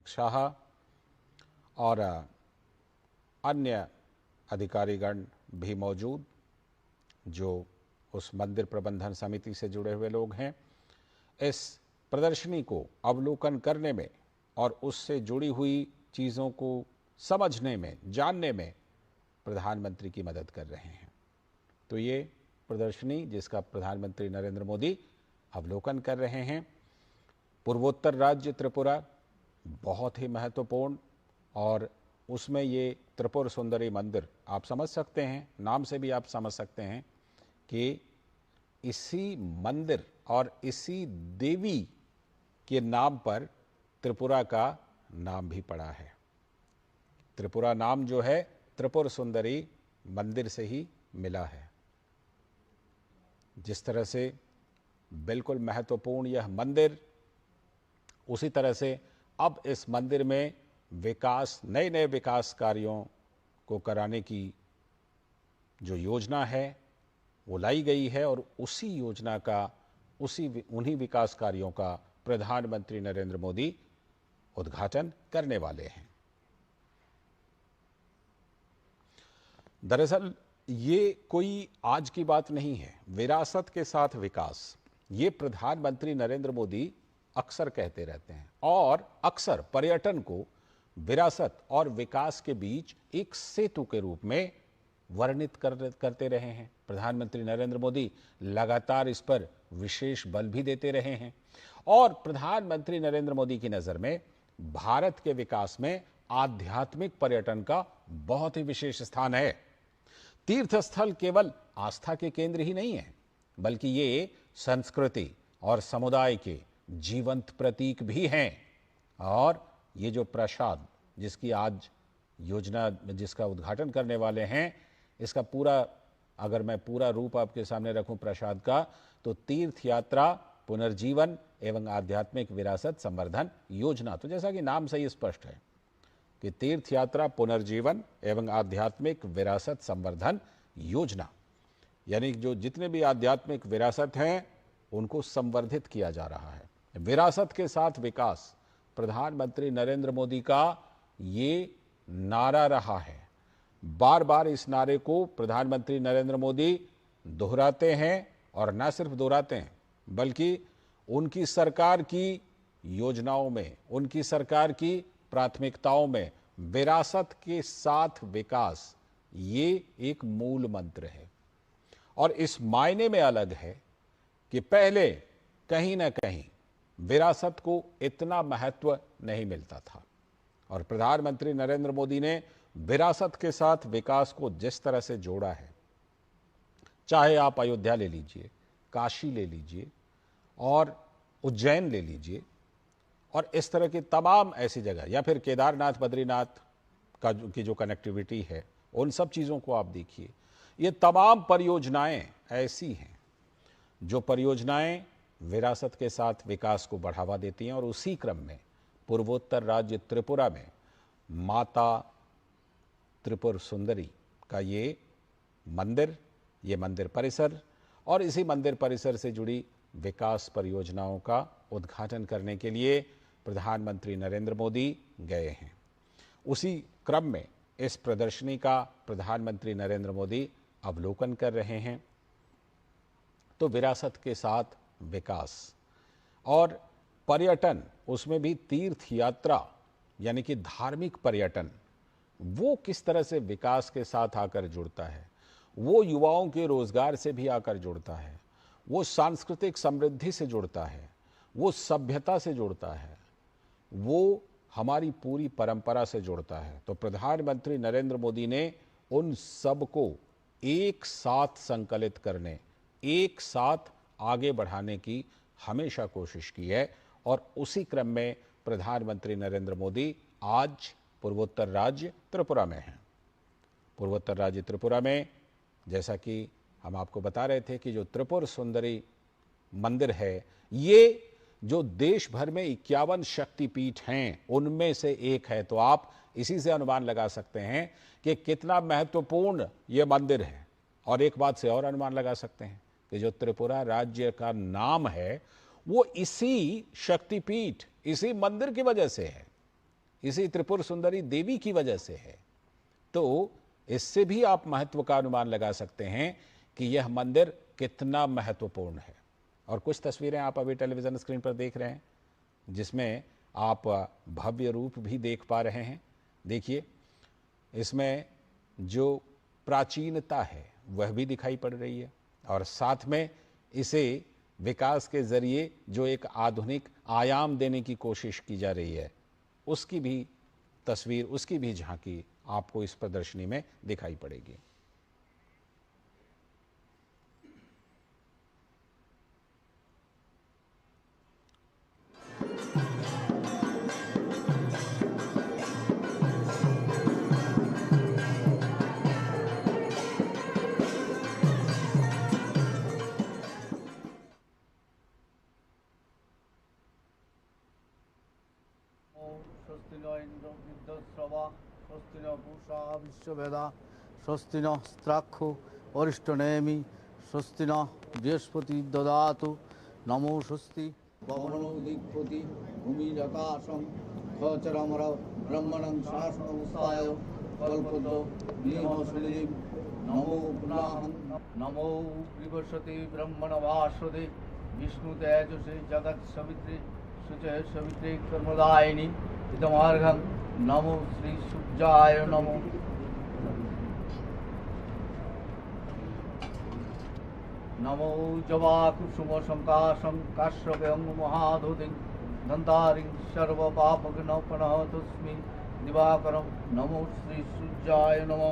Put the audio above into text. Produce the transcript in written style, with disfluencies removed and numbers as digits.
शाह और अन्य अधिकारीगण भी मौजूद जो उस मंदिर प्रबंधन समिति से जुड़े हुए लोग हैं। इस प्रदर्शनी को अवलोकन करने में और उससे जुड़ी हुई चीज़ों को समझने में, जानने में प्रधानमंत्री की मदद कर रहे हैं। तो ये प्रदर्शनी जिसका प्रधानमंत्री नरेंद्र मोदी अवलोकन कर रहे हैं, पूर्वोत्तर राज्य त्रिपुरा बहुत ही महत्वपूर्ण, और उसमें ये त्रिपुर सुंदरी मंदिर आप समझ सकते हैं, नाम से भी आप समझ सकते हैं कि इसी मंदिर और इसी देवी के नाम पर त्रिपुरा का नाम भी पड़ा है। त्रिपुरा नाम जो है त्रिपुर सुंदरी मंदिर से ही मिला है। जिस तरह से बिल्कुल महत्वपूर्ण यह मंदिर, उसी तरह से अब इस मंदिर में विकास, नए नए विकास कार्यों को कराने की जो योजना है वो लाई गई है, और उसी योजना का, उन्हीं विकास कार्यों का प्रधानमंत्री नरेंद्र मोदी उद्घाटन करने वाले हैं। दरअसल ये कोई आज की बात नहीं है। विरासत के साथ विकास, ये प्रधानमंत्री नरेंद्र मोदी अक्सर कहते रहते हैं, और अक्सर पर्यटन को विरासत और विकास के बीच एक सेतु के रूप में वर्णित करते रहे हैं। प्रधानमंत्री नरेंद्र मोदी लगातार इस पर विशेष बल भी देते रहे हैं, और प्रधानमंत्री नरेंद्र मोदी की नज़र में भारत के विकास में आध्यात्मिक पर्यटन का बहुत ही विशेष स्थान है। तीर्थ स्थल केवल आस्था के केंद्र ही नहीं है, बल्कि ये संस्कृति और समुदाय के जीवंत प्रतीक भी हैं। और ये जो प्रसाद जिसकी आज योजना, जिसका उद्घाटन करने वाले हैं, इसका पूरा, अगर मैं पूरा रूप आपके सामने रखूं प्रसाद का, तो तीर्थ यात्रा पुनर्जीवन एवं आध्यात्मिक विरासत संवर्धन योजना। तो जैसा कि नाम से ही स्पष्ट है कि तीर्थ यात्रा पुनर्जीवन एवं आध्यात्मिक विरासत संवर्धन योजना, यानी जो जितने भी आध्यात्मिक विरासत हैं उनको संवर्धित किया जा रहा है। विरासत के साथ विकास प्रधानमंत्री नरेंद्र मोदी का ये नारा रहा है। बार बार इस नारे को प्रधानमंत्री नरेंद्र मोदी दोहराते हैं, और न सिर्फ दोहराते हैं बल्कि उनकी सरकार की योजनाओं में, उनकी सरकार की प्राथमिकताओं में विरासत के साथ विकास ये एक मूल मंत्र है। और इस मायने में अलग है कि पहले कहीं ना कहीं विरासत को इतना महत्व नहीं मिलता था, और प्रधानमंत्री नरेंद्र मोदी ने विरासत के साथ विकास को जिस तरह से जोड़ा है, चाहे आप अयोध्या ले लीजिए, काशी ले लीजिए और उज्जैन ले लीजिए, और इस तरह की तमाम ऐसी जगह, या फिर केदारनाथ बद्रीनाथ का की जो कनेक्टिविटी है, उन सब चीज़ों को आप देखिए। ये तमाम परियोजनाएं ऐसी हैं जो परियोजनाएं विरासत के साथ विकास को बढ़ावा देती हैं। और उसी क्रम में पूर्वोत्तर राज्य त्रिपुरा में माता त्रिपुर सुंदरी का ये मंदिर परिसर और इसी मंदिर परिसर से जुड़ी विकास परियोजनाओं का उद्घाटन करने के लिए प्रधानमंत्री नरेंद्र मोदी गए हैं। उसी क्रम में इस प्रदर्शनी का प्रधानमंत्री नरेंद्र मोदी अवलोकन कर रहे हैं। तो विरासत के साथ विकास और पर्यटन, उसमें भी तीर्थ यात्रा यानी कि धार्मिक पर्यटन, वो किस तरह से विकास के साथ आकर जुड़ता है, वो युवाओं के रोजगार से भी आकर जुड़ता है, वो सांस्कृतिक समृद्धि से जुड़ता है, वो सभ्यता से जुड़ता है, वो हमारी पूरी परंपरा से जुड़ता है। तो प्रधानमंत्री नरेंद्र मोदी ने उन सब को एक साथ संकलित करने, एक साथ आगे बढ़ाने की हमेशा कोशिश की है। और उसी क्रम में प्रधानमंत्री नरेंद्र मोदी आज पूर्वोत्तर राज्य त्रिपुरा में हैं। पूर्वोत्तर राज्य त्रिपुरा में, जैसा कि हम आपको बता रहे थे कि जो त्रिपुर सुंदरी मंदिर है, ये जो देश भर में 51 शक्तिपीठ हैं उनमें से एक है। तो आप इसी से अनुमान लगा सकते हैं कि कितना महत्वपूर्ण ये मंदिर है। और एक बात से और अनुमान लगा सकते हैं कि जो त्रिपुरा राज्य का नाम है वो इसी शक्तिपीठ, इसी मंदिर की वजह से है। इसी त्रिपुर सुंदरी देवी की वजह से है। तो इससे भी आप महत्व का अनुमान लगा सकते हैं कि यह मंदिर कितना महत्वपूर्ण है। और कुछ तस्वीरें आप अभी टेलीविजन स्क्रीन पर देख रहे हैं जिसमें आप भव्य रूप भी देख पा रहे हैं। देखिए, इसमें जो प्राचीनता है वह भी दिखाई पड़ रही है और साथ में इसे विकास के जरिए जो एक आधुनिक आयाम देने की कोशिश की जा रही है उसकी भी तस्वीर, उसकी भी झांकी आपको इस प्रदर्शनी में दिखाई पड़ेगी। स्वस्ति नो इंद्रो विद्युश्रवा स्वस्ति नो पूषा विश्ववेदा स्वस्ति नो स्त्राक्षो अरिष्टनेमि स्वस्ति नो बृहस्पति ददातु नमो स्वस्ति पवनो दिक्पति भूमिरकाशं खचरमर ब्रह्मणं शासनमुत्साय कल्पतो निमश्रीं नमो पुनाहं नमो विवसति ब्रह्मणवासुदे विष्णुतेजसे जगत्सवित्रे सुचय सवित्रे कर्मदायिनी इदमार्घं नमो श्री सूर्याय नमो नमो जवाकुसुम संकाशं काश्यपं महाधुतिं गन्धारिं सर्वपापघ्नोपनः तस्मै दिवाकरं नमो श्री सूर्याय नमो।